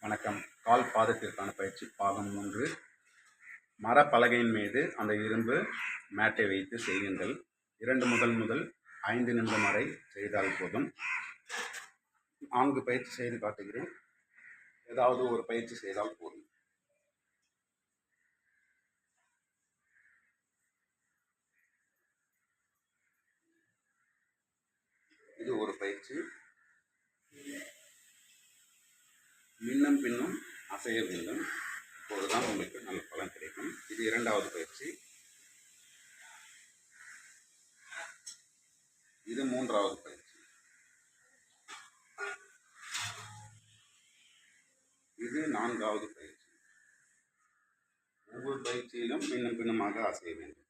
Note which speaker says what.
Speaker 1: வணக்கம். கால் பாதத்திற்கான பயிற்சி பாகம் 3. மரப்பலகையின் மீது அந்த இரும்பு மேட்டை வைத்து செய்யுங்கள். 2 முதல் 5 நிமிடம் வரை செய்தால் போதும். 4 பயிற்சி செய்து காட்டுகிறேன். ஏதாவது ஒரு பயிற்சி செய்தால் போதும். இது ஒரு பயிற்சி. மின்னும் பின்னும் அசைய வேண்டும். அப்போதுதான் உங்களுக்கு நல்ல பலன் கிடைக்கும். இது 2வது பயிற்சி. இது 3வது பயிற்சி. இது 4வது பயிற்சி. ஒவ்வொரு பயிற்சியிலும் மின்னும் பின்னுமாக அசைய வேண்டும்.